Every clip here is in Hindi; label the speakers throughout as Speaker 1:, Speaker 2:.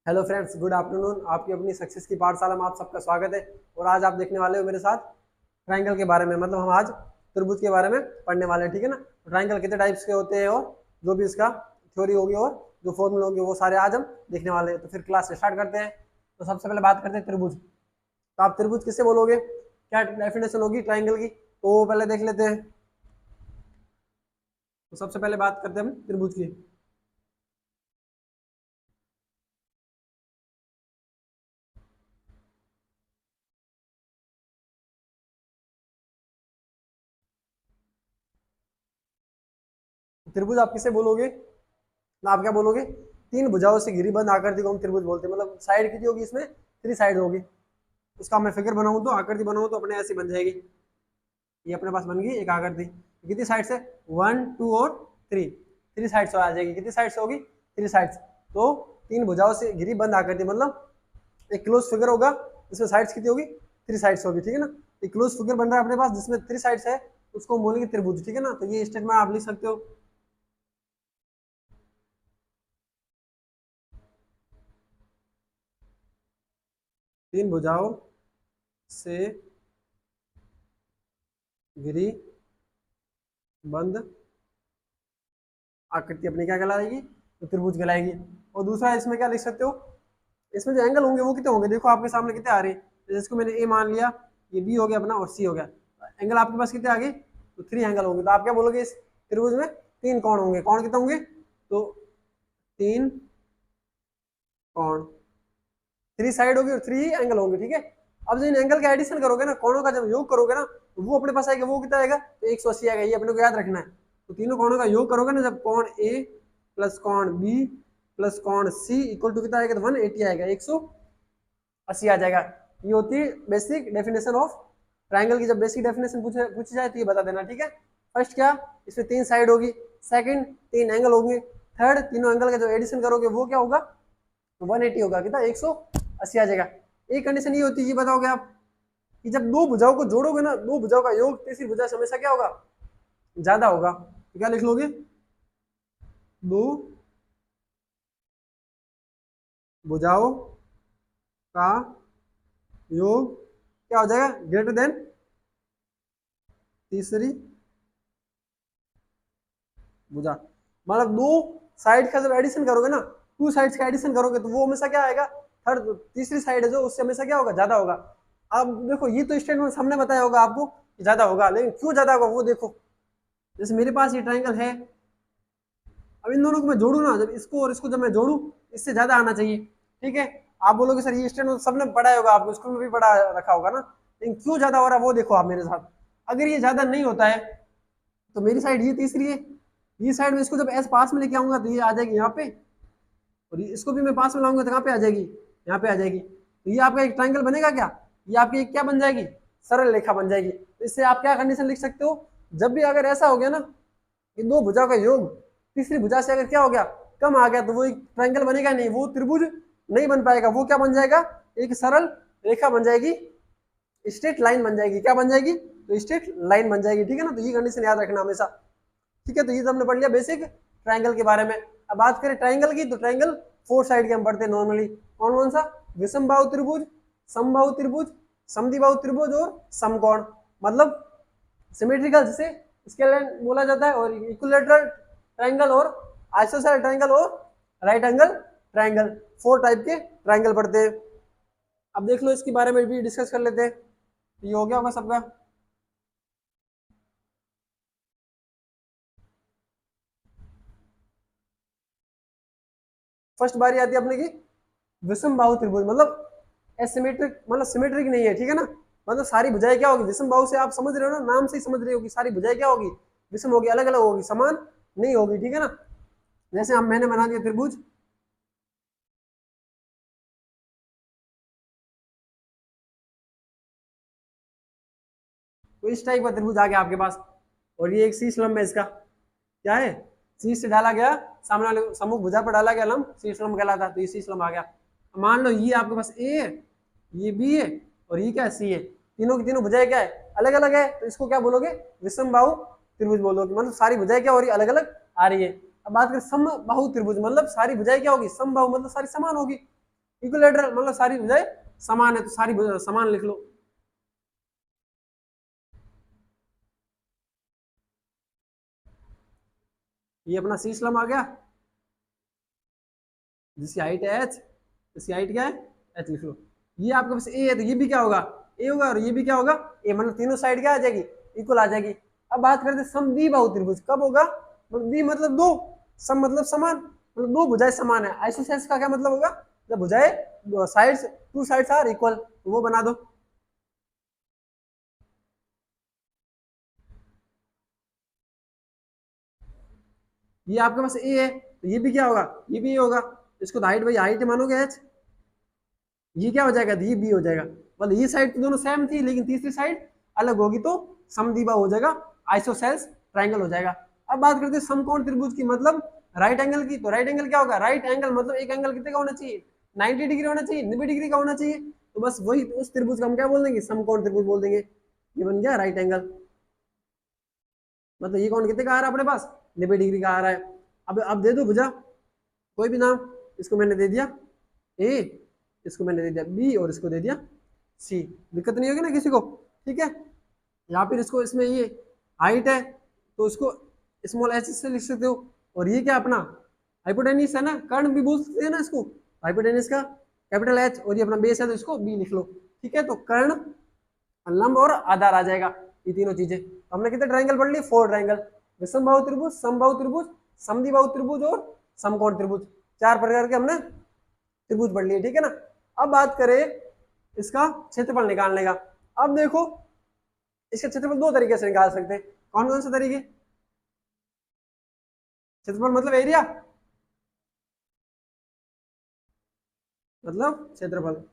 Speaker 1: Hello friends, good afternoon. आपकी अपनी सक्सेस की पाठशाला में आप सबका स्वागत है। और आज आप देखने वाले हो मेरे साथ ट्रायंगल के बारे में, मतलब हम आज त्रिभुज के बारे में पढ़ने वाले हैं, ठीक है ना। ट्रायंगल कितने टाइप्स के होते हैं और जो भी इसका थ्योरी होगी और जो फॉर्मूला होंगे वो सारे आज हम देखने वाले हैं। तो फिर क्लास स्टार्ट करते हैं। तो सबसे पहले बात करते हैं त्रिभुज। तो आप त्रिभुज किससे बोलोगे, क्या डेफिनेशन होगी ट्रायंगल की, तो पहले देख लेते हैं। तो सबसे पहले बात करते हैं हम त्रिभुज की। त्रिभुज आप किसे बोलोगे, तो आप क्या बोलोगे, तीन भुजाओं से घिरी बंद आकृति को हम त्रिभुज बोलते हैं। मतलब साइड कितनी होगी, इसमें थ्री साइड होगी। उसका मैं फिगर बनाऊं तो आकृति बनाऊं तो अपने ऐसी बन जाएगी। ये अपने पास बन गई एक आकृति। कितनी साइड से, 1 2 और 3, थ्री साइड से आ जाएगी। कितनी साइड से होगी, थ्री साइड। तो तीन भुजाओं से घिरी बंद आकृति मतलब एक क्लोज फिगर होगा, इसमें साइड्स कितनी होगी, थ्री साइड्स होगी, ठीक है ना। एक क्लोज फिगर बन रहा है अपने पास जिसमें थ्री साइड्स है, उसको हम बोलेंगे त्रिभुज, ठीक है ना। तो ये स्टेटमेंट आप लिख सकते हो। तीन भुजाओं से घिरी बंद आकृति अपनी क्या कहलाएगी, तो त्रिभुज कहलाएगी। और दूसरा इसमें क्या लिख सकते हो, इसमें जो एंगल होंगे वो कितने होंगे, देखो आपके सामने कितने आ रहे हैं। जैसे इसको मैंने ए मान लिया, ये बी हो गया अपना और सी हो गया। एंगल आपके पास कितने आ गए, तो थ्री एंगल होंगे। तो आप क्या बोलोगे, इस त्रिभुज में तीन कोण होंगे। कोण कितने होंगे, तो तीन कोण, थ्री साइड होगी और थ्री एंगल होंगे, ठीक है। अब जब इन एंगल का एडिशन करोगे ना, कोणों का जब योग करोगे ना, तो वो अपने पास आएगा, वो कितना आएगा, तो 180 आएगा। ये अपने को याद रखना है। तो तीनों कोणों का योग करोगे ना, जब कोण ए प्लस कोण बी प्लस कोण सी इक्वल टू कितना आएगा, तो 180 आएगा, 180 आ जाएगा। ये होती है बेसिक डेफिनेशन ऑफ ट्रायंगल की। जब बेसिक डेफिनेशन पूछी जाए तो ये बता देना, ठीक है। फर्स्ट क्या, इसमें तीन साइड होगी। सेकंड, तीन एंगल होंगे। थर्ड, तीनों एंगल का जो एडिशन करोगे वो क्या होगा, तो 180 होगा, कितना 180 आ जाएगा। एक कंडीशन ये होती है, ये बताओगे आप, कि जब दो भुजाओं को जोड़ोगे ना, दो भुजाओं का योग तीसरी भुजा से हमेशा क्या होगा, ज्यादा होगा। तो क्या लिख लोगे, दो भुजाओं का योग क्या हो जाएगा, ग्रेटर देन तीसरी भुजा। मतलब दो साइड का जब एडिशन करोगे ना, टू साइड्स का एडिशन करोगे तो वो हमेशा क्या आएगा, थर्ड तीसरी साइड है जो, उससे हमेशा क्या होगा, ज्यादा होगा। अब देखो, ये तो स्टेटमेंट हमने बताया होगा आपको कि ज्यादा होगा, लेकिन क्यों ज्यादा होगा वो देखो। जैसे मेरे पास ये ट्रायंगल है, अब इन दोनों को मैं जोड़ू ना, जब इसको और इसको जब मैं जोड़ू, इससे ज्यादा आना चाहिए, ठीक है। आप बोलोगे सर ये स्टेटमेंट सबने पढ़ा होगा, आपको स्कूल में भी पढ़ा रखा होगा ना, लेकिन क्यों ज्यादा हो रहा है वो देखो आप मेरे साथ। अगर ये ज्यादा नहीं होता है तो मेरी साइड ये तीसरी है, ये साइड में इसको जब एस पास में लेके आऊंगा तो ये आ जाएगी यहाँ पे, और इसको भी मैं पास में लाऊंगा तो कहाँ पे आ जाएगी, यहाँ पे आ जाएगी। तो ये आपका एक ट्रायंगल बनेगा क्या, ये आपकी एक क्या बन जाएगी, सरल रेखा बन जाएगी। तो इससे आप क्या कंडीशन लिख सकते हो, जब भी अगर ऐसा हो गया ना कि दो भुजा का योग तीसरी भुजा से अगर क्या हो गया, कम आ गया, तो वो एक ट्रायंगल बनेगा नहीं, वो त्रिभुज नहीं बन पाएगा। वो क्या बन जाएगा, एक सरल रेखा बन जाएगी, स्ट्रेट लाइन बन जाएगी। क्या बन जाएगी, तो स्ट्रेट लाइन बन जाएगी, ठीक है ना। तो ये कंडीशन याद रखना हमेशा, ठीक है। तो ये तो हमने पढ़ लिया बेसिक ट्रायंगल के बारे में। अब बात करें ट्रायंगल की, तो ट्रायंगल फोर साइड के हम पढ़ते हैं नॉर्मली। कौन कौन सा, विषम बाहु त्रिभुज, समबाहु त्रिभुज, समद्विबाहु त्रिभुज और समकोण, मतलब सिमेट्रिकल जिसे स्केलर बोला जाता है, और इक्विलेटरल ट्रायंगल और आइसोसेलेस ट्रायंगल और right angle triangle, four type के ट्रायंगल पढ़ते हैं। अब देख लो इसके बारे में भी डिस्कस कर लेते हैं। ये हो गया होगा सबका। फर्स्ट बारी आती है अपने की विषम बाहु त्रिभुज, मतलब एसिमेट्रिक, मतलब सिमेट्रिक नहीं है, ठीक है ना। मतलब सारी भुजाएं क्या होगी, विषम बाहु से आप समझ रहे हो ना, नाम से ही समझ रहे हो कि सारी भुजाएं क्या होगी, विषम होगी, अलग अलग होगी, समान नहीं होगी, ठीक है ना। जैसे हम मैंने बना दिया त्रिभुज, तो इस टाइप का त्रिभुज आ गया आपके पास, और ये एक शीर्ष लंब है इसका, क्या है, शीर्ष से डाला गया, सामने वाले सम्मुख भुजा पर डाला गया लंब शीर्ष लंब कहलाता है। तो ये शीर्ष लंब आ गया। मान लो ये आपके पास ए है, ये बी है, और ये क्या है, सी है। तीनों की तीनों भुजाएं क्या है, अलग अलग है, तो इसको क्या बोलोगे, विषम बाहु त्रिभुज बोलोगे। मतलब सारी भुजाएं क्या हो रही है, अलग अलग आ रही है। अब बात करें सम बाहु त्रिभुज, मतलब सारी भुजाएं क्या होगी, सम बाहु, मतलब सारी समान होगी। इक्विलेटरल मतलब सारी भुजाएं समान है, तो सारी समान लिख लो। ये अपना सी स्लम आ गया, जिसकी हाइट है एच, इसकी हाइट क्या है एच लिख लो। ये आपके पास ए है तो ये भी क्या होगा ए होगा, और ये भी क्या होगा ए, मतलब तीनों साइड क्या आ जाएगी इक्वल आ जाएगी। अब बात करते हैं समद्विबाहु त्रिभुज कब होगा, द्वि मतलब दो, सम मतलब समान, मतलब दो भुजाएं समान है। आइसोसेल्स का क्या मतलब होगा, जब भुजाएं sides to sides are equal, तो वो बना दो। ये आपके पास ए है तो ये भी क्या होगा, ये भी ए होगा। इसको हाइट बाई हाइट मानोगे एच, ये क्या हो जाएगा, ये बी हो जाएगा। मतलब ये साइड तो दोनों सेम थी, लेकिन तीसरी साइड अलग होगी तो समद्विबाहु हो जाएगा, आइसोसेल्स ट्रायंगल हो जाएगा। अब बात करते हैं समकोण त्रिभुज की, मतलब राइट एंगल की। तो राइट एंगल क्या होगा, राइट एंगल मतलब एक एंगल कितने का होना चाहिए, 90 डिग्री होना चाहिए, 90 डिग्री का होना चाहिए। तो बस वही उस त्रिभुज का हम क्या बोल देंगे, समकोण त्रिभुज बोल देंगे। ये बन गया राइट एंगल, मतलब ये कौन कितने का आ रहा है अपने पास, 90 डिग्री का आ रहा है। अब दे दो भुजा कोई भी नाम, इसको मैंने दे दिया ए, इसको मैंने दे दिया बी, और इसको दे दिया सी। दिक्कत नहीं होगी ना किसी को, ठीक है। या फिर इसको इसमें ये हाइट है तो इसको स्मॉल एच से लिख सकते हो, और ये क्या अपना हाइपोटेनिस है ना, कर्ण भी बोल सकते हैं ना इसको, हाइपोटेनिस का कैपिटल एच, और ये अपना बेस है तो इसको बी लिख लो, ठीक है। तो कर्ण, लंब और आधार आ जाएगा, ये तीनों चीजें। तो हमने कितने ट्रायंगल पढ़ लिए, 4 ट्रायंगल, विषमबाहु त्रिभुज, समबाहु त्रिभुज, समद्विबाहु त्रिभुज और समकोण त्रिभुज, 4 प्रकार के हमने त्रिभुज पढ़ लिए, ठीक है ना। अब बात करें इसका क्षेत्रफल निकालने का। अब देखो इसका क्षेत्रफल दो तरीके से निकाल सकते हैं, कौन कौन से तरीके, क्षेत्रफल मतलब एरिया, मतलब क्षेत्रफल।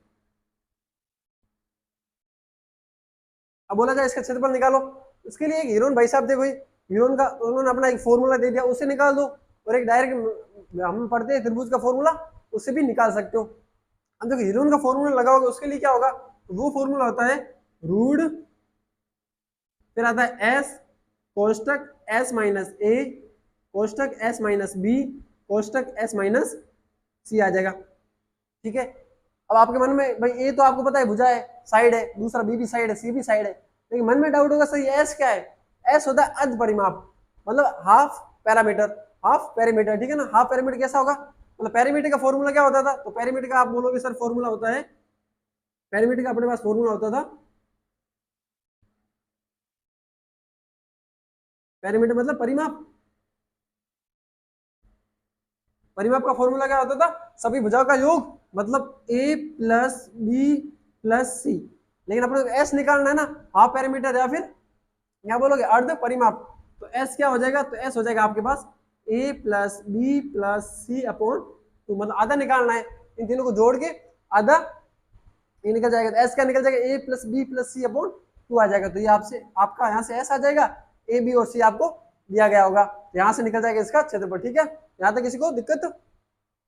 Speaker 1: अब बोला जाए इसका क्षेत्रफल निकालो, उसके लिए एक हीरोन भाई साहब देखो, हीरोन का उन्होंने अपना एक फॉर्मूला दे दिया, उससे निकाल दो, और एक डायरेक्ट हम पढ़ते हैं त्रिभुज का फॉर्मूला, उससे भी निकाल सकते हो। अब देखो हीरोन का फॉर्मूला लगाओगे, उसके लिए क्या होगा, तो वो फॉर्मूला होता है रूट, फिर आता है एस कोष्टक एस माइनस ए, कोष्टक एस माइनस बी, कोष्टक एस माइनस सी आ जाएगा, ठीक है। अब आपके मन में भाई ए तो आपको पता है भुजा है, साइड है, दूसरा बी भी साइड है, सी भी साइड है, लेकिन मन में डाउट होगा सर ये एस क्या है। एस होता है अर्ध परिमाप, मतलब हाफ पैरामीटर, हाफ पेरीमीटर, ठीक है ना। हाफ पेरीमीटर कैसा होगा, मतलब पेरीमीटर का फॉर्मूला क्या होता था, तो पेरीमीटर का आप बोलोगे सर फॉर्मूला होता है, पेरीमीटर का अपने पास फॉर्मूला होता था, पेरीमीटर मतलब परिमाप, परिमाप का फॉर्मूला क्या होता था, सभी भुजाओं का योग, मतलब ए प्लस बी प्लस सी। लेकिन अपने एस निकालना है ना, हाफ पैरामीटर या फिर क्या बोलोगे अर्ध परिमाप, तो एस क्या हो जाएगा, तो एस हो जाएगा आपके पास ए प्लस बी प्लस सी अपॉन टू, मतलब आधा निकालना है, इन तीनों को जोड़ के आधा ये निकल जाएगा, तो एस क्या निकल जाएगा, ए प्लस बी प्लस सी अपॉन टू आ जाएगा। तो ये आपसे आपका यहाँ से एस आ जाएगा, ए बी और सी आपको दिया गया होगा, यहाँ से निकल जाएगा इसका क्षेत्रफल, ठीक है। यहाँ तक किसी को दिक्कत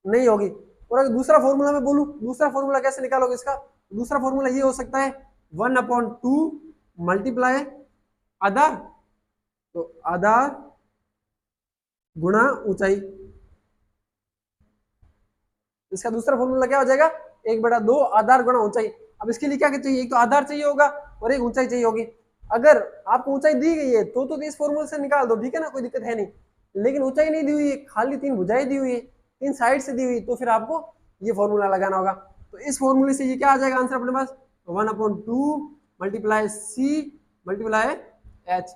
Speaker 1: नहीं होगी। और अगर दूसरा फॉर्मूला मैं बोलूं, दूसरा फॉर्मूला कैसे निकालोगे इसका, दूसरा फॉर्मूला ये हो सकता है 1/2 मल्टीप्लाई आधार, तो आधार गुणा ऊंचाई, इसका दूसरा फॉर्मूला क्या हो जाएगा, 1/2 आधार गुणा ऊंचाई। अब इसके लिए क्या चाहिए, एक तो आधार चाहिए होगा और एक ऊंचाई चाहिए होगी। अगर आपको ऊंचाई दी गई है तो इस फॉर्मूले से निकाल दो, ठीक है ना, कोई दिक्कत है नहीं। लेकिन ऊंचाई नहीं दी हुई है, खाली 3 भुजाएं दी हुई है, 3 साइड से दी हुई, तो फिर आपको ये फॉर्मूला लगाना होगा। तो इस फॉर्मूले से ये क्या आ जाएगा आंसर अपने पास, 1/2 मल्टीप्लाई सी मल्टीप्लाई एच,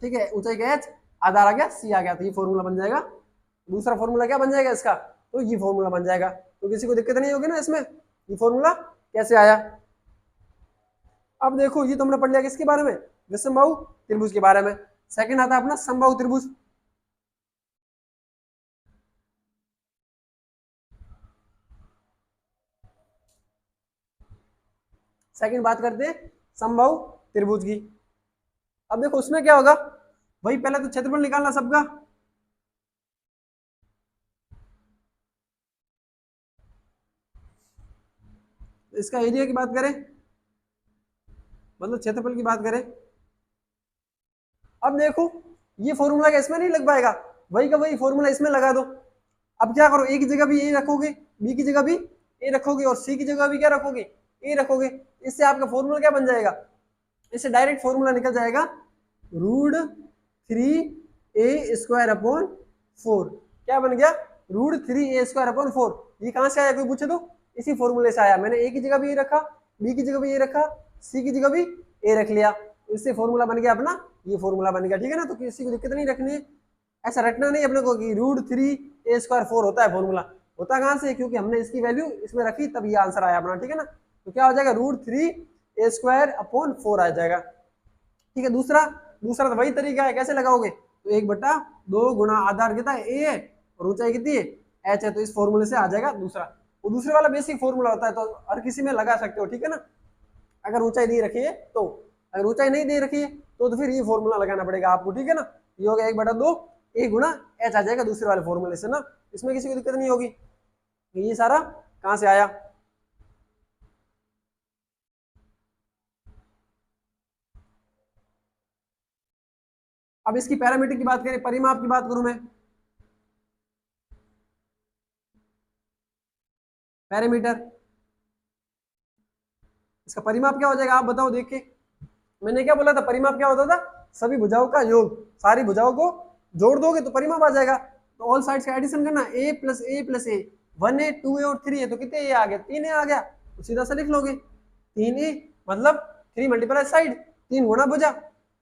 Speaker 1: ठीक है। ऊंचाई का एच, आधार आ गया, सी आ गया, तो ये फॉर्मूला बन जाएगा। दूसरा फॉर्मूला क्या बन जाएगा इसका, तो ये फॉर्मूला बन जाएगा। तो किसी को दिक्कत नहीं होगी ना इसमें, ये फॉर्मूला कैसे आया। अब देखो ये तो हमने पढ़ लिया किसके बारे में, विषमबाहु त्रिभुज के बारे में। सेकंड आता है अपना समबाहु त्रिभुज। सेकंड बात करते हैं समबाहु त्रिभुज की। अब देखो उसमें क्या होगा, वही पहले तो क्षेत्रफल निकालना सबका, इसका एरिया की बात करें, मतलब क्षेत्रफल की बात करें। अब देखो ये फॉर्मूला का इसमें नहीं लग पाएगा, वही का वही फॉर्मूला इसमें लगा दो। अब क्या करो, एक की जगह भी ए रखोगे, बी की जगह भी ए रखोगे और सी की जगह भी क्या रखोगे, ए रखोगे। इससे आपका फॉर्मूला क्या बन जाएगा, इससे डायरेक्ट फॉर्मूला निकल जाएगा √3a² अपॉन 4। क्या बन गया, √3a² अपॉन 4। ये कहां से आया, कोई पूछे तो इसी फॉर्मूले से आया। मैंने ए की जगह भी ए रखा, बी की जगह भी ए रखा, सी की जगह भी ए रख लिया, इससे फॉर्मूला बन गया अपना, ये फॉर्मूला बन गया। ठीक है ना, तो किसी को दिक्कत नहीं रखनी है, ऐसा रटना नहीं अपने को कि √3a²4 होता है फॉर्मूला। होता कहां से, क्योंकि हमने इसकी वैल्यू इसमें रखी तब ये आंसर आया अपना। ठीक है ना, तो क्या हो जाएगा, √3a²अपॉन 4 आ जाएगा। ठीक है, दूसरा तो वही तरीका है, कैसे लगाओगे, तो 1/2 गुणा आधार कितना है, ए है, और ऊंचाई कितनी है, एच है, तो इस फॉर्मूले से आ जाएगा दूसरा। वो दूसरे वाला बेसिक फॉर्मूला होता है, तो हर किसी में लगा सकते हो। ठीक है ना, अगर ऊंचाई नहीं रखी है तो, अगर ऊंचाई नहीं दे रखी है तो फिर ये फॉर्मूला लगाना पड़ेगा आपको। ठीक है ना, ये हो गया 1/2 ए गुणा एच आ जाएगा दूसरे वाले फॉर्मूले से ना, इसमें किसी को दिक्कत नहीं होगी। ये सारा कहां से आया, अब इसकी पैरामीटर की बात करें, परिमाप की बात करूं मैं, पैरामीटर, इसका परिमाप क्या हो जाएगा, आप बताओ देख के। मैंने क्या बोला था, परिमाप क्या होता था, सभी भुजाओं का योग, सारी भुजाओं को जोड़ दोगे तो परिमाप आ जाएगा। तो ऑल साइड्स का एडिशन करना, a + a + a, 1a 2a और 3a, तो कितने a आ गया, 3a आ गया, तो सीधा सा लिख लोगे 3a मतलब 3 × साइड, 3 गुणा भुजा,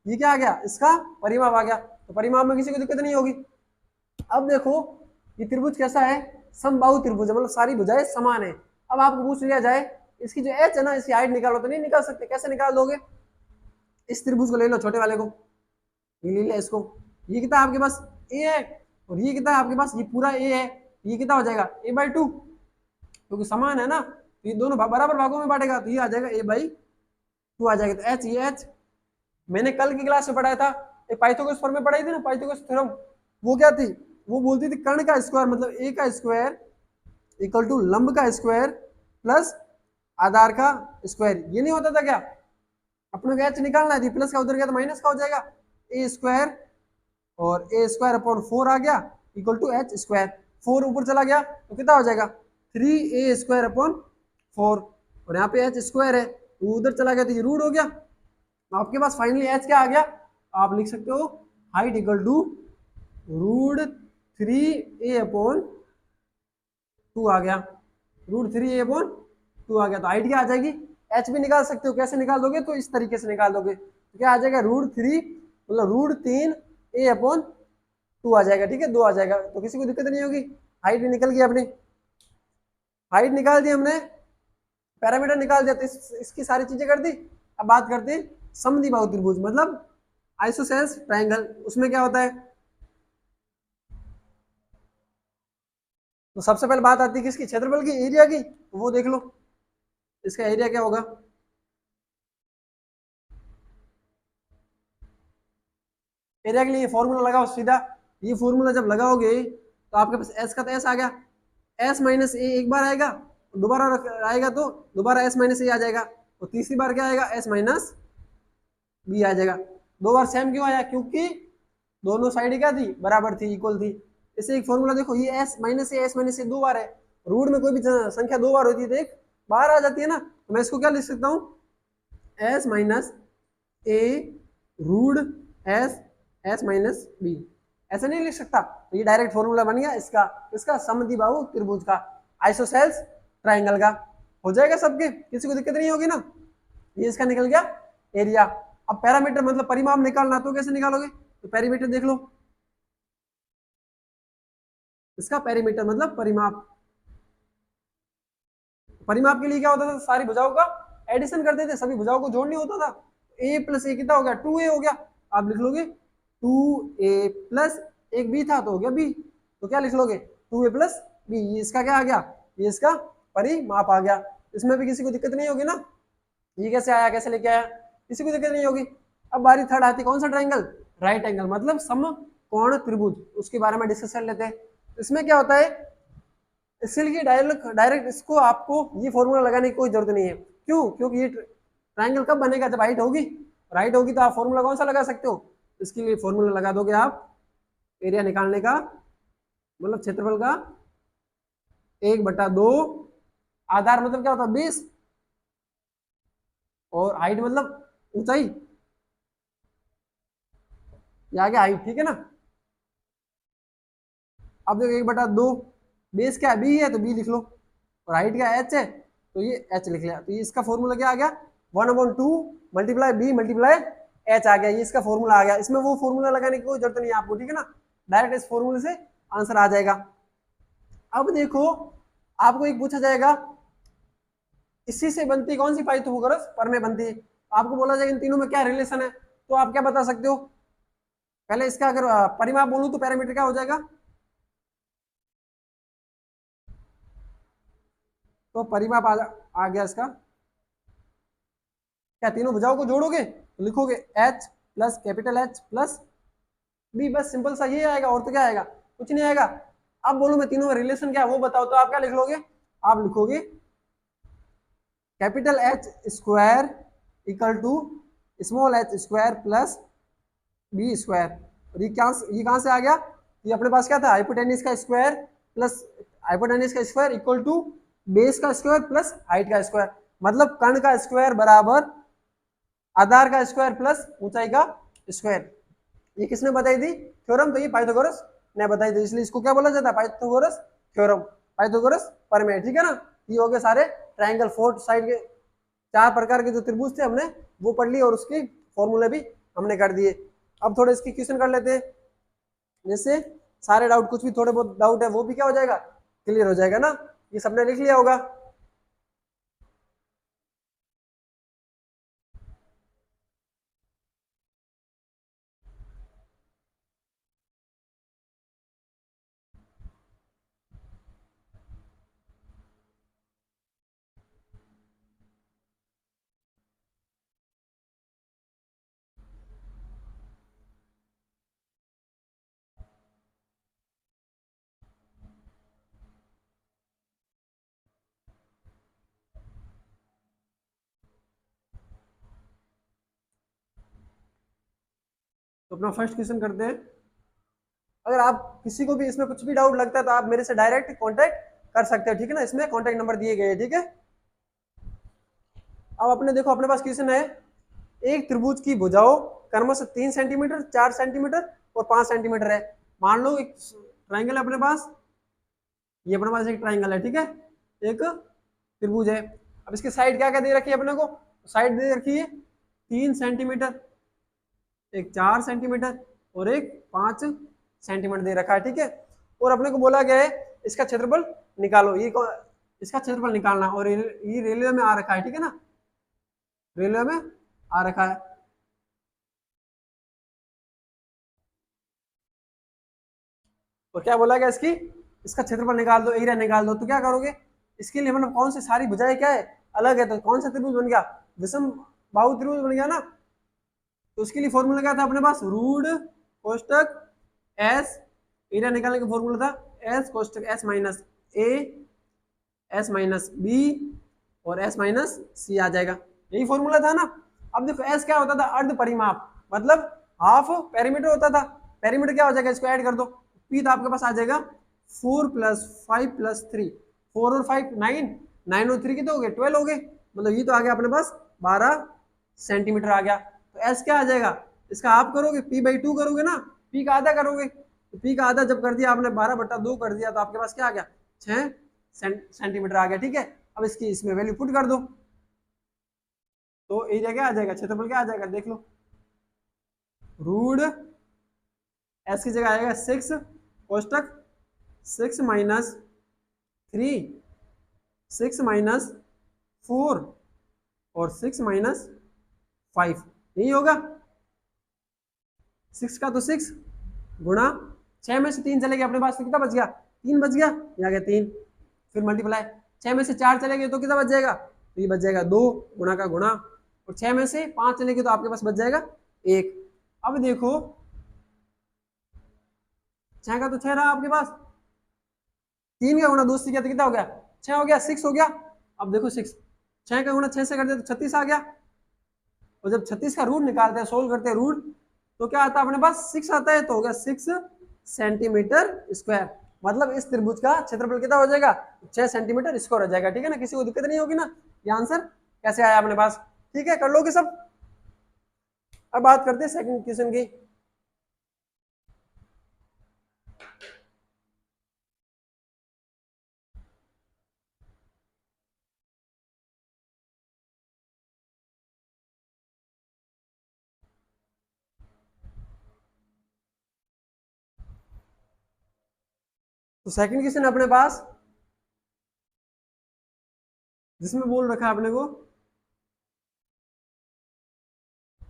Speaker 1: ये क्या आ गया, इसका परिमाप आ गया। तो परिमाप में किसी को दिक्कत नहीं होगी। अब देखो ये त्रिभुज कैसा है, समबाहु त्रिभुज, मतलब सारी भुजाएं समान है। अब आपको पूछ लिया जाए इसकी जो एच है ना, इसकी हाइट निकालो, तो नहीं निकाल सकते, कैसे निकाल दोगे, इस त्रिभुज को ले लो, छोटे वाले को, ये ले ले इसको, ये कितना आपके पास ए है, और ये कितना है आपके पास, ये पूरा ए है, ये कितना हो जाएगा a/2, क्योंकि समान है ना, तो ये दोनों बराबर भागों में बांटेगा, तो ये आ जाएगा a/2 आ जाएगा। तो एच, ये एच मैंने कल की क्लास में पढ़ाया था, एक पाइथागोरस फॉर्मूला पढ़ाई थी ना, पाइथागोरस थ्योरम, वो क्या थी, वो बोलती थी कर्ण का स्क्वायर मतलब a का स्क्वायर इक्वल टू लंब का स्क्वायर प्लस आधार का स्क्वायर। ये नहीं होता था क्या, अपने को एच निकालना है, प्लस का उधर गया तो माइनस का हो जाएगा, a² और a²/4 आ गया इक्वल टू h², 4 ऊपर चला गया तो कितना हो जाएगा 3a²/4, और यहाँ पे h² है तो उधर चला गया तो ये रूट हो गया। आपके पास फाइनली h क्या आ गया, आप लिख सकते हो हाइट इक्वल टू √3a/2 आ गया, √3a/2 आ गया। तो हाइट क्या आ जाएगी, h भी निकाल सकते हो, कैसे निकाल दोगे, तो इस तरीके से निकाल दोगे, तो क्या आ जाएगा √3 मतलब √3a/2 आ जाएगा। ठीक है, 2 आ जाएगा, तो किसी को दिक्कत नहीं होगी। हाइट भी निकल गई अपनी, हाइट निकाल दी हमने, पैरामीटर निकाल दिया, तो इसकी सारी चीजें कर दी। अब बात करते हैं समद्विबाहु त्रिभुज मतलब आइसोसेल्स ट्रायंगल, उसमें क्या होता है, तो सबसे पहले बात आती है किसकी, क्षेत्रफल की, एरिया की, तो वो देख लो इसका एरिया क्या होगा, एरिया के लिए फॉर्मूला लगाओ सीधा, ये फॉर्मूला जब लगाओगे तो आपके पास एस का तो एस आ गया, एस माइनस ए एक बार आएगा, दोबारा आएगा तो दोबारा एस माइनस ए आ जाएगा, तो तीसरी बार क्या आएगा एस माइनस बी आ जाएगा। 2 बार सेम क्यों आया, क्योंकि दोनों साइड क्या थी, बराबर थी, इक्वल थी। इसे एक फॉर्मूला देखो, ये एस माइनस ए 2 बार है, रूट में कोई भी संख्या 2 बार होती है तो एक बार आ जाती है ना, तो मैं इसको क्या लिख सकता हूँ, एस माइनस ए रूट एस माइनस बी, ऐसा नहीं लिख सकता। तो ये डायरेक्ट फॉर्मूला बन गया इसका समद्विबाहु त्रिभुज का, आइसोसेल्स ट्रायंगल का, हो जाएगा सबके, किसी को दिक्कत नहीं होगी ना। ये इसका निकल गया एरिया। अब पैरामीटर मतलब परिमाप निकालना, तो कैसे निकालोगे, तो पैरामीटर देख लो, इसका पैरामीटर मतलब परिमाप, परिमाप के लिए क्या होता था, सारी भुजाओं का एडिशन करते थे, सभी भुजाओं को जोड़नी होता था। a + a कितना हो गया 2a हो गया, आप लिख लोगे 2a प्लस एक b था तो हो गया b, तो क्या लिख लोगे 2a + b, ये इसका क्या आ गया, ये इसका परिमाप आ गया। इसमें भी किसी को दिक्कत नहीं होगी ना, ये कैसे आया, कैसे लेके आया, किसी को दिक्कत नहीं होगी। अब बारी थर्ड आती, कौन सा ट्रायंगल, राइट एंगल मतलब समकोण त्रिभुज, उसके बारे में डिस्कस कर लेते हैं। इसमें क्या होता है, इसलिए डायरेक्ट इसको आपको ये फॉर्मूला लगाने की कोई जरूरत नहीं है, क्यों, क्योंकि ये ट्रायंगल कब बनेगा, जब हाइट होगी, राइट होगी तो आप फॉर्मूला कौन सा लगा सकते हो, इसके लिए फॉर्मूला लगा दोगे आप एरिया निकालने का, मतलब क्षेत्रफल का 1/2 आधार मतलब क्या होता है, बेस, और हाइट मतलब ऊंचाई, ये आ गया हाइट, ठीक है ना। अब देखो 1/2, बेस क्या है, बी है तो बी लिख लो, और हाइट क्या एच है तो ये एच लिख लिया। तो ये इसका फॉर्मूला क्या आ गया, 1/2 मल्टीप्लाई बी मल्टीप्लाई एच आ गया, ये इसका फॉर्मूला आ गया। इसमें वो फॉर्मूला लगाने की कोई जरूरत नहीं है आपको, ठीक है ना, डायरेक्ट इस फॉर्मूले से आंसर आ जाएगा। अब देखो आपको एक पूछा जाएगा, इसी से बनती कौन सी पाइथागोरस प्रमेय बनती है, आपको बोला जाएगा इन तीनों में क्या रिलेशन है, तो आप क्या बता सकते हो। पहले इसका अगर परिमाप बोलूं तो पैरामीटर क्या हो जाएगा, तो परिमाप आ गया इसका, क्या तीनों भुजाओं को जोड़ोगे तो लिखोगे H plus capital H plus B, बस सिंपल सा ये आएगा, और तो क्या आएगा, कुछ नहीं आएगा। अब बोलो मैं तीनों में रिलेशन क्या है वो बताओ, तो आप क्या लिख लोगे, आप लिखोगे capital H square equal to small H square plus B square. और ये कहां से आ गया, ये अपने पास क्या था, हाइपोटेन्यूज का स्क्वायर प्लस हाइपोटेन्यूज का स्क्वायर इक्वल टू बेस का स्क्वायर प्लस हाइट का स्क्वायर, मतलब कर्ण का स्क्वायर बराबर आधार का स्क्वायर प्लस ऊंचाई का स्क्वायर। ये किसने बताई थी थ्योरम, तो ये पाइथागोरस ने बताई थी, इसलिए इसको क्या बोला जाता है, पाइथागोरस थ्योरम, पाइथागोरस प्रमेय, ठीक है ना। ये हो गए सारे ट्रायंगल, फोर साइड के 4 प्रकार के जो त्रिभुज थे हमने वो पढ़ लिए, और उसके फॉर्मूले भी हमने कर दिए। अब थोड़े इसकी क्वेश्चन कर लेते हैं, जैसे सारे डाउट, कुछ भी थोड़े बहुत डाउट है वो भी क्या हो जाएगा, क्लियर हो जाएगा ना। ये सबने लिख लिया होगा। तो अपना फर्स्ट क्वेश्चन करते हैं। अगर आप किसी को भी इसमें कुछ भी डाउट लगता है तो आप मेरे से डायरेक्ट कांटेक्ट कर सकते हो, ठीक है ना, इसमें कांटेक्ट नंबर दिए गए हैं, ठीक है। अब अपने देखो अपने पास क्वेश्चन है, एक त्रिभुज की भुजाओं क्रमशः 3 सेंटीमीटर, 4 सेंटीमीटर और 5 सेंटीमीटर है। मान लो एक ट्राइंगल है अपने पास, ये अपने पास एक ट्राइंगल है, ठीक है, एक त्रिभुज है। अब इसकी साइड क्या क्या दे रखी है अपने को, साइड दे रखी है 3 सेंटीमीटर, एक 4 सेंटीमीटर और एक 5 सेंटीमीटर दे रखा है, ठीक है। और अपने को बोला गया है इसका क्षेत्रफल निकालो, इसका क्षेत्रफल निकालना, और ये रेलवे में आ रखा है, ठीक है ना, रेलवे में आ रखा है। और क्या बोला गया, इसका क्षेत्रफल निकाल दो, एरिया निकाल दो। तो क्या करोगे, इसके लिए मतलब कौन सी सारी भुजाएं क्या है, अलग है, तो कौन सा त्रिभुज बन गया, विषम बाहु त्रिभुज बन गया ना। तो उसके लिए फॉर्मूला क्या था अपने पास, रूट कोष्टक एस, एरिया निकालने का फॉर्मूला था एस कोष्टक एस माइनस ए, एस माइनस बी और एस माइनस सी आ जाएगा, यही फॉर्मूला था ना। अब देखो एस क्या होता था, अर्ध परिमाप, मतलब हाफ पेरीमीटर होता था। पेरीमीटर क्या हो जाएगा, इसको ऐड कर दो, पी तो आपके पास आ जाएगा 4 + 5 + 3, 4 और 5 9, 9 और 3 कितने हो गए, 12 हो गए, मतलब ये तो आ गया अपने पास 12 सेंटीमीटर आ गया। तो एस क्या आ जाएगा, इसका आप करोगे p/2 करोगे ना, p का आधा करोगे, तो p का आधा जब कर दिया आपने 12/2 कर दिया, तो आपके पास क्या आ गया, 6 सेंटीमीटर आ गया, ठीक है। अब इसकी इसमें वैल्यू पुट कर दो, तो एरिया क्या आ जाएगा, क्षेत्रफल क्या आ जाएगा, देख लो, रूट एस की जगह आएगा 6 कोष्टक 6 माइनस 3, 6 माइनस 4 और 6 माइनस 5, यही होगा। 6 का तो 6 गुणा 6 में से 3 चले गए अपने पास, तो कितना बच गया, 3 बच गया, यहाँ गया 3, फिर मल्टीप्लाई 6 में से 4 चले गए तो कितना बच जाएगा, तो ये बच जाएगा 2 गुणा का गुणा, और 6 में से 5 चले गए तो आपके पास बच जाएगा 1। अब देखो 6 का तो 6 रहा आपके पास, 3 का गुणा 2 से किया तो कितना हो गया, 6 हो गया, 6 हो गया। अब देखो 6 का गुणा 6 से कर दिया तो 36 आ गया, और जब 36 का रूट निकालते हैं, सोल्व करते हैं रूट, तो क्या आता है अपने पास 6 आता है, तो हो गया 6 सेंटीमीटर स्क्वायर। मतलब इस त्रिभुज का क्षेत्रफल कितना हो जाएगा, 6 सेंटीमीटर स्क्वायर हो जाएगा। ठीक है ना, किसी को दिक्कत नहीं होगी ना, ये आंसर कैसे आया अपने पास। ठीक है, कर लोगे सब। अब बात करते हैं सेकंड क्वेश्चन की। तो सेकंड क्वेश्चन अपने पास जिसमें बोल रखा है अपने को,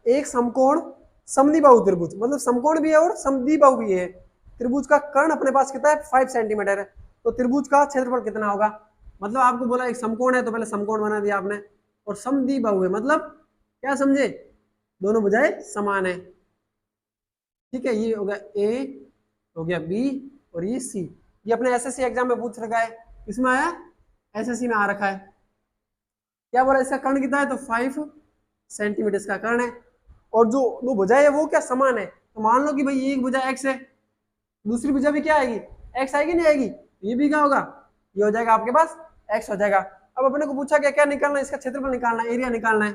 Speaker 1: एक समकोण समद्विबाहु त्रिभुज, मतलब समकोण भी है और समद्विबाहु भी है। त्रिभुज का कर्ण अपने पास कितना है, 5 सेंटीमीटर है। तो त्रिभुज का क्षेत्रफल कितना होगा, मतलब आपको बोला एक समकोण है तो पहले समकोण बना दिया आपने, और समद्विबाहु है मतलब क्या समझे, दोनों भुजाएं समान है। ठीक है, ये हो गया ए, हो गया बी, और ये सी। ये अपने एसएससी एग्जाम में पूछ रखा है, इसमें आया, एसएससी में आ रखा है। क्या बोला, इसका कर्ण कितना है, तो 5 सेंटीमीटर इसका कर्ण है, और जो दो भुजाएं है वो क्या समान है। तो मान लो कि भाई एक भुजा एक्स है, दूसरी भुजा भी क्या आएगी, एक्स आएगी, नहीं आएगी, ये भी क्या होगा, ये हो जाएगा आपके पास एक्स हो जाएगा। अब अपने को पूछा क्या क्या निकालना है, इसका क्षेत्रफल निकालना है, एरिया निकालना है।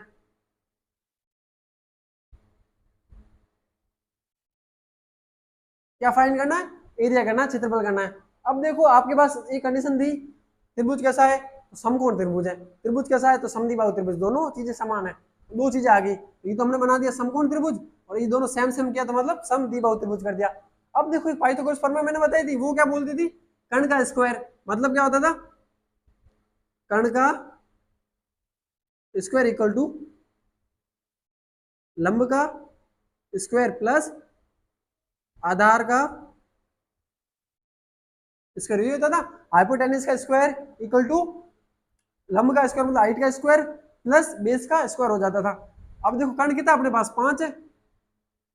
Speaker 1: क्या फाइंड करना है, एरिया करना है, क्षेत्रफल करना है। अब देखो आपके पास एक कंडीशन थी, त्रिभुज कैसा है, तो समकोण त्रिभुज है, त्रिभुज कैसा है, तो समद्विबाहु त्रिभुज, दोनों चीजें समान है, दो चीजें आ गई। ये तो हमने बना दिया समकोण त्रिभुज, और ये दोनों सेम सेम किया तो मतलब समद्विबाहु त्रिभुज कर दिया। अब देखो पाइथागोरस प्रमेय मैंने बताई थी, वो क्या बोलती थी, कर्ण का स्क्वायर, मतलब क्या होता था, कर्ण का स्क्वायर इक्वल टू लंब का स्क्वायर प्लस आधार का स्क्वायर, ये होता था। हाइपोटेन्यूज का स्क्वायर इक्वल टू लंब का स्क्वायर मतलब हाइट का स्क्वायर प्लस बेस का स्क्वायर हो जाता था। अब देखो कर्ण कितना अपने पास 5 है,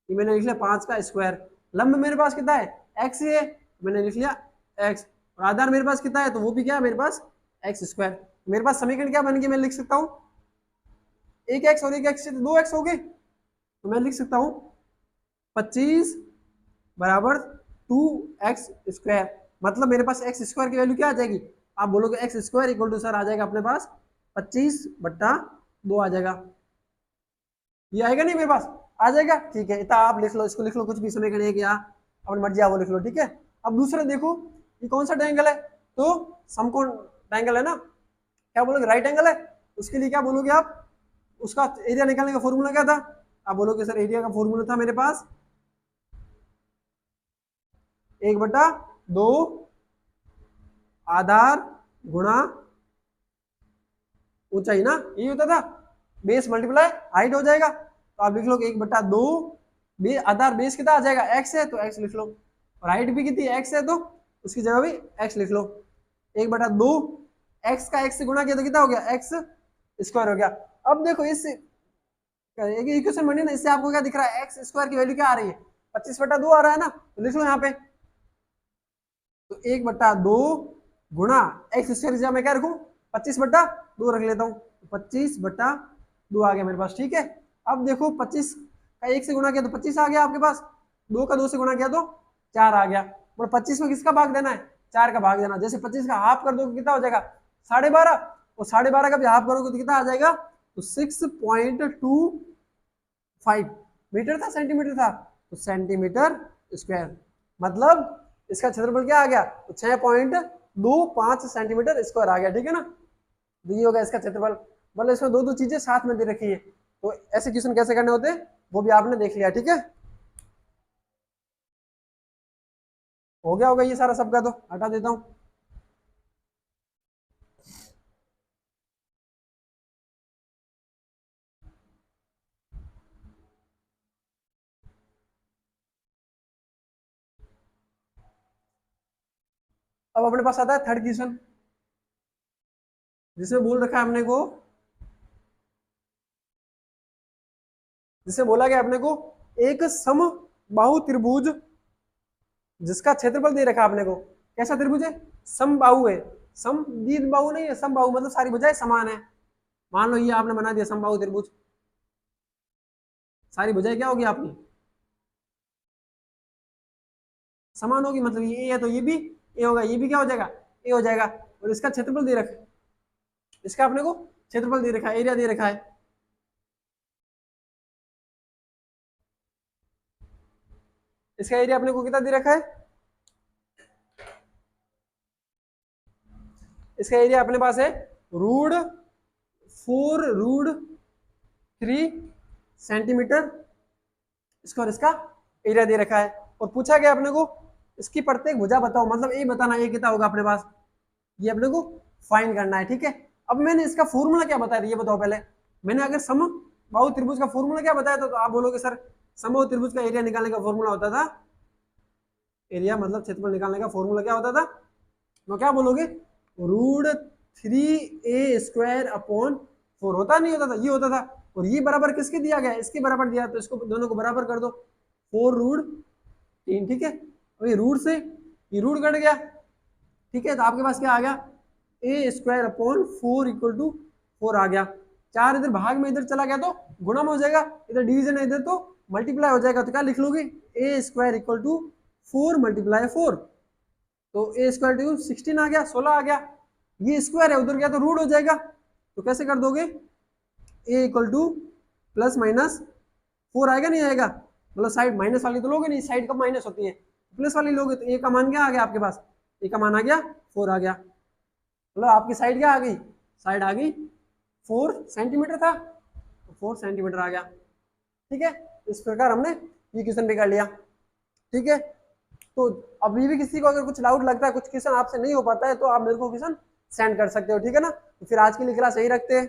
Speaker 1: ये मैंने लिख लिया 5 का स्क्वायर। लंब मेरे पास कितना है, एक्स है, मैंने लिख लिया एक्स, और आधार मेरे पास कितना है, तो वो भी क्या है मेरे पास एक्स स्क्वायर। मेरे पास समीकरण क्या बन गई, मैं लिख सकता हूँ एक एक्स और एक एक्स से 2x हो गए, तो मैं लिख सकता हूँ 25 बराबर 2x स्क्वायर। मतलब मेरे पास एक्स स्क्वायर की वैल्यू क्या आ जाएगी, आप बोलोगे x square equal to sir आ जाएगा अपने पास 25/2 आ जाएगा। ये आएगा नहीं मेरे पास, आ जाएगा। ठीक है, इतना आप लिख लो, इसको लिख लो, कुछ भी समीकरण एक या अपनी मर्जी आप वो लिख लो। ठीक है, अब दूसरा देखो, ये कौन सा ट्रायंगल है, तो समकोण ट्रायंगल है ना, क्या बोलोगे राइट एंगल है, उसके लिए क्या बोलोगे आप, उसका एरिया निकालने का फॉर्मूला क्या था, आप बोलोगे सर एरिया का फॉर्मूला था मेरे पास 1/2 आधार गुणा ऊंचाई ना, ये होता था, बेस मल्टीप्लाई हाइट हो जाएगा। तो आप लिख लो 1/2 आधार बेस कितना आ जाएगा, एक्स है तो एक्स लिख लो, और हाइट भी कितनी एक्स है तो उसकी जगह भी एक्स लिख लो। 1/2 एक्स का एक्स से गुणा किया तो कितना हो गया, एक्स स्क्वायर हो गया। अब देखो इस एक इक्वेशन बनी ना, इससे आपको क्या दिख रहा है, एक्स स्क्वायर की वैल्यू क्या आ रही है, 25/2 आ रहा है ना, तो लिख लो यहाँ पे, तो 1/2 गुणा एक्स स्क्वायर की जगह मैं क्या रखूं, 25/2 रख लेता हूँ, 25/2 आ गया मेरे पास। ठीक है, अब देखो 25 का 1 से गुणा किया तो 25 आ गया आपके पास, 2 का 2 से गुणा किया तो 4 आ गया। और 25 में किसका भाग देना है, 4 का भाग देना। जैसे 25 का हाफ कर दो कितना हो जाएगा 12.5, और 12.5 का भी हाफ करोगे तो कितना आ जाएगा, तो 6.25 मीटर था सेंटीमीटर था, तो सेंटीमीटर स्क्वायर, मतलब इसका क्षेत्रफल क्या आ गया, तो 6.25 सेंटीमीटर स्क्वायर आ गया। ठीक है ना, तो ये होगा इसका क्षेत्रफल। मतलब इसमें दो दो चीजें साथ में दे रखी है, तो ऐसे क्वेश्चन कैसे करने होते हैं वो भी आपने देख लिया। ठीक है, हो गया होगा ये सारा सबका, तो हटा देता हूं। अब अपने पास आता है थर्ड क्वेश्चन, जिसमें बोल रखा है अपने को, जिसे बोला गया अपने को एक समबाहु त्रिभुज जिसका क्षेत्रफल दे रखा है अपने को, कैसा त्रिभुज है, समबाहु है, समद्विबाहु नहीं है, समबाहु मतलब सारी भुजाएं समान है। मान लो ये आपने बना दिया समबाहु त्रिभुज, सारी भुजाएं क्या होगी आपकी, समान होगी, मतलब ये है तो ये भी ए होगा, ये भी क्या हो जाएगा, ए हो जाएगा। और इसका क्षेत्रफल दे रखा है, इसका अपने को क्षेत्रफल दे रखा है, एरिया दे रखा है। इसका एरिया अपने को कितना दे रखा है, इसका एरिया अपने पास है √4√3 सेंटीमीटर स्क्वायर, इसका एरिया दे रखा है। और पूछा गया अपने को इसकी प्रत्येक भुजा बताओ, मतलब ए बताना, ये कितना होगा अपने पास, ये अपने को फाइंड करना है, ठीक है। अब मैंने इसका फॉर्मूला क्या बताया ये बताओ पहले। मैंने अगर समबाहु त्रिभुज का फॉर्मूला क्या बताया था, तो आप बोलोगे सर समबाहु त्रिभुज का एरिया निकालने का फॉर्मूला होता था, एरिया मतलब क्षेत्रफल निकालने का फॉर्मूला क्या होता था, तो क्या बोलोगे, √3a² होता नहीं होता था, ये होता था। और ये बराबर किसके दिया गया, इसके बराबर दिया, तो इसको दोनों को बराबर कर दो, 4√3, ठीक है। अब ये रूट से ये रूट कट गया, ठीक है, तो आपके पास क्या आ गया, a²/4 = 4 आ गया। 4 इधर भाग में इधर चला गया तो गुणा में हो जाएगा, इधर डिवीजन है इधर तो मल्टीप्लाई हो जाएगा, तो क्या लिख लोगे, a² = 4 × 4, तो a² = 16 आ गया, 16 आ गया। ये स्क्वायर है, उधर गया तो रूट हो जाएगा, तो कैसे कर दोगे, a = ±4 आएगा, नहीं आएगा, मतलब साइड माइनस वाली तो लोगे नहीं, साइड कब माइनस होती है, प्लस वाली लोगे, तो a का मान क्या आ गया आपके पास, a का मान आ गया 4 आ गया, मतलब आपकी साइड क्या आ गई, साइड आ गई 4 सेंटीमीटर था, तो 4 सेंटीमीटर आ गया, ठीक है। इस प्रकार हमने ये क्वेश्चन भी कर लिया, ठीक है। तो अभी भी किसी को अगर कुछ डाउट लगता है, कुछ क्वेश्चन आपसे नहीं हो पाता है, तो आप मेरे को क्वेश्चन सेंड कर सकते हो, ठीक है ना। तो फिर आज के लिए क्लास यही रखते हैं।